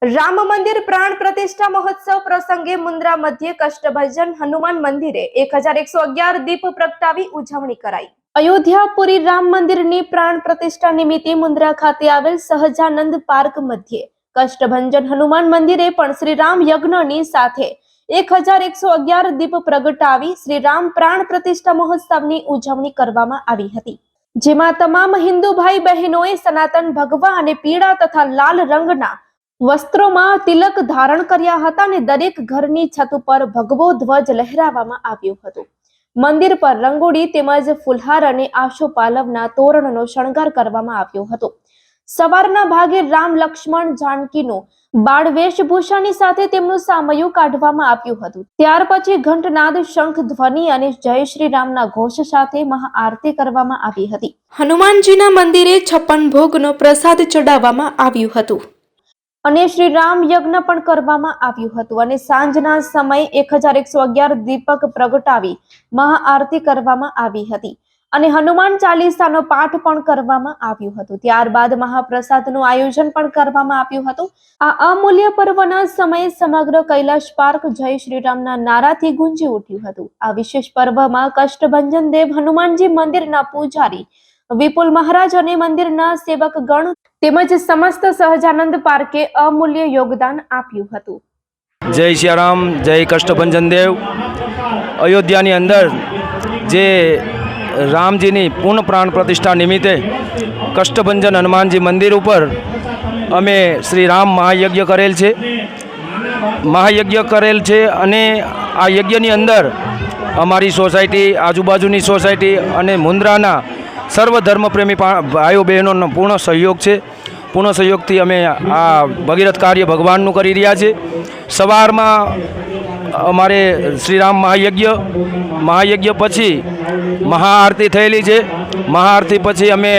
રામ મંદિર પ્રાણ પ્રતિષ્ઠા મહોત્સવ પ્રસંગે મુન્દ્રા મધ્ય કષ્ટભંજન હનુમાન મંદિરે 1111 દીપ પ્રગટાવી ઉજવણી કરાઈ। અયોધ્યાપુરી રામ મંદિરની પ્રાણ પ્રતિષ્ઠા નિમિત્તે મુન્દ્રા ખાતે આવેલ સહજાનંદ પાર્ક મધ્યે કષ્ટભંજન હનુમાન મંદિરે પણ શ્રી રામ યજ્ઞની સાથે 1111 દીપ પ્રગટાવી શ્રી રામ પ્રાણ પ્રતિષ્ઠા મહોત્સવની ઉજવણી કરવામાં આવી હતી, જેમાં તમામ હિન્દુ ભાઈ બહેનોએ સનાતન ભગવા અને પીળા તથા લાલ રંગના વસ્ત્રોમાં તિલક ધારણ કર્યા હતા અને દરેક ઘરની છત ઉપર ભગવો ધ્વજ લહેરાવવામાં આવ્યો હતો। મંદિર પર રંગોળી તેમજ ફુલહાર અને આશોપાલવના તોરણનો શણગાર કરવામાં આવ્યો હતો। સવારના ભાગે રામ લક્ષ્મણ જાનકીનું બાળ વેશભૂષાની સાથે તેમનું સામયું કાઢવામાં આવ્યું હતું। ત્યાર પછી ઘંટનાદ, શંખ ધ્વનિ અને જય શ્રી રામના ઘોષ સાથે મહાઆરતી કરવામાં આવી હતી। હનુમાનજીના મંદિરે 56 ભોગનો પ્રસાદ ચડાવવામાં આવ્યું હતું અને શ્રી રામ યજ્ઞ પણ કરવામાં આવ્યું હતું અને સાંજના સમયે 1111 દીપક પ્રગટાવી મહાઆરતી કરવામાં આવી હતી અને હનુમાન ચાલીસાનો પાઠ પણ કરવામાં આવ્યું હતું। ત્યારબાદ મહાપ્રસાદનું આયોજન પણ કરવામાં આવ્યું હતું। આ અમૂલ્ય પર્વના સમયે સમગ્ર કૈલાશ પાર્ક જય શ્રી રામના નારાથી ગુંજી ઉઠ્યું હતું। આ વિશેષ પર્વમાં કષ્ટભંજન દેવ હનુમાનજી મંદિરના પૂજારી વિપુલ મહારાજ અને મંદિરના સેવક ગણ તેમજ સમસ્ત સહજાનંદ પાર્કે અમૂલ્ય યોગદાન આપ્યું હતું। જય શ્રી રામ, જય કષ્ટભંજન દેવ। અયોધ્યાની અંદર જે રામજીની પૂર્ણ પ્રાણ પ્રતિષ્ઠા નિમિત્તે કષ્ટભંજન હનુમાનજી મંદિર ઉપર અમે શ્રી રામ મહાયજ્ઞ કરેલ છે અને આ યજ્ઞની અંદર અમારી સોસાયટી, આજુબાજુની સોસાયટી અને મુન્દ્રાના સર્વ ધર્મપ્રેમી ભાઈઓ બહેનોનો પૂર્ણ સહયોગ છે। પૂર્ણ સહયોગથી અમે આ ભગીરથ કાર્ય ભગવાનનું કરી રહ્યા છીએ। સવારમાં અમારે શ્રીરામ મહાયજ્ઞ પછી મહાઆરતી થયેલી છે। મહાઆરતી પછી અમે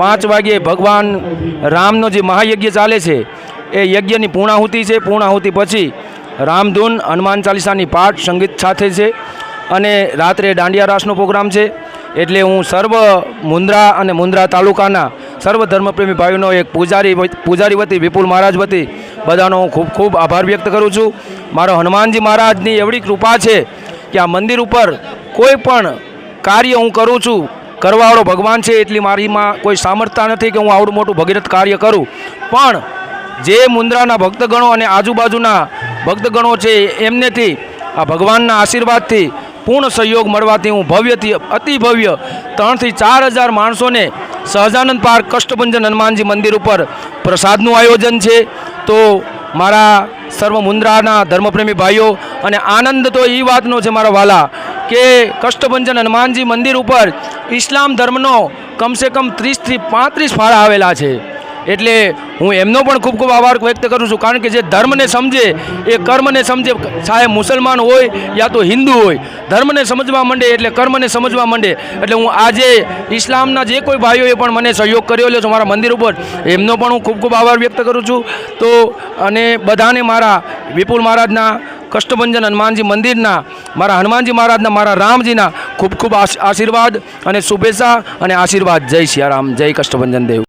5 વાગ્યે ભગવાન રામનો જે મહાયજ્ઞ ચાલે છે એ યજ્ઞની પૂર્ણાહુતિ છે। પૂર્ણાહુતિ પછી રામધૂન, હનુમાન ચાલીસાની પાઠ સંગીત સાથે છે અને રાત્રે દાંડિયા રાસનો પ્રોગ્રામ છે। એટલે હું સર્વ મુન્દ્રા અને મુન્દ્રા તાલુકાના સર્વ ધર્મપ્રેમી ભાઈઓનો એક પૂજારી વતી વિપુલ મહારાજ વતી બધાનો ખૂબ ખૂબ આભાર વ્યક્ત કરું છું। મારો હનુમાનજી મહારાજની એવડી કૃપા છે કે આ મંદિર ઉપર કોઈ પણ કાર્ય હું કરું છું, કરવાવાળો ભગવાન છે, એટલી મારીમાં કોઈ સામર્થ્ય નથી કે હું આવડું મોટું ભગીરથ કાર્ય કરું, પણ જે મુન્દ્રાના ભક્તગણો અને આજુબાજુના ભક્તગણો છે એમનેથી આ ભગવાનના આશીર્વાદથી પૂર્ણ સહયોગ મળવાથી હું ભવ્યથી અતિ ભવ્ય 3 થી 4 હજાર માણસોને સહજાનંદ પાર્ક કષ્ટભંજન હનુમાનજી મંદિર ઉપર પ્રસાદનું આયોજન છે। તો મારા સર્વ મુન્દ્રાના ધર્મપ્રેમી ભાઈઓ અને આનંદ તો એ વાતનો છે મારા વાલા કે કષ્ટભંજન હનુમાનજી મંદિર ઉપર ઇસ્લામ ધર્મનો કમસે કમ 30 થી 35 ફાળા આવેલા છે। એટલે હું એમનો પણ ખૂબ ખૂબ આભાર વ્યક્ત કરું છું, કારણ કે જે ધર્મને સમજે એ કર્મને સમજે, ચાહે મુસલમાન હોય યા તો હિન્દુ હોય, ધર્મને સમજવા માંડે એટલે કર્મને સમજવા માંડે। એટલે હું આજે ઇસ્લામના જે કોઈ ભાઈઓએ પણ મને સહયોગ કર્યો છે મારા મંદિર ઉપર, એમનો પણ હું ખૂબ ખૂબ આભાર વ્યક્ત કરું છું। તો અને બધાને મારા વિપુલ મહારાજના, કષ્ટભંજન હનુમાનજી મંદિરના, મારા હનુમાનજી મહારાજના, મારા રામજીના ખૂબ ખૂબ આશીર્વાદ અને શુભેચ્છા અને આશીર્વાદ। જય સિયા રામ, જય કષ્ટભંજન દેવ।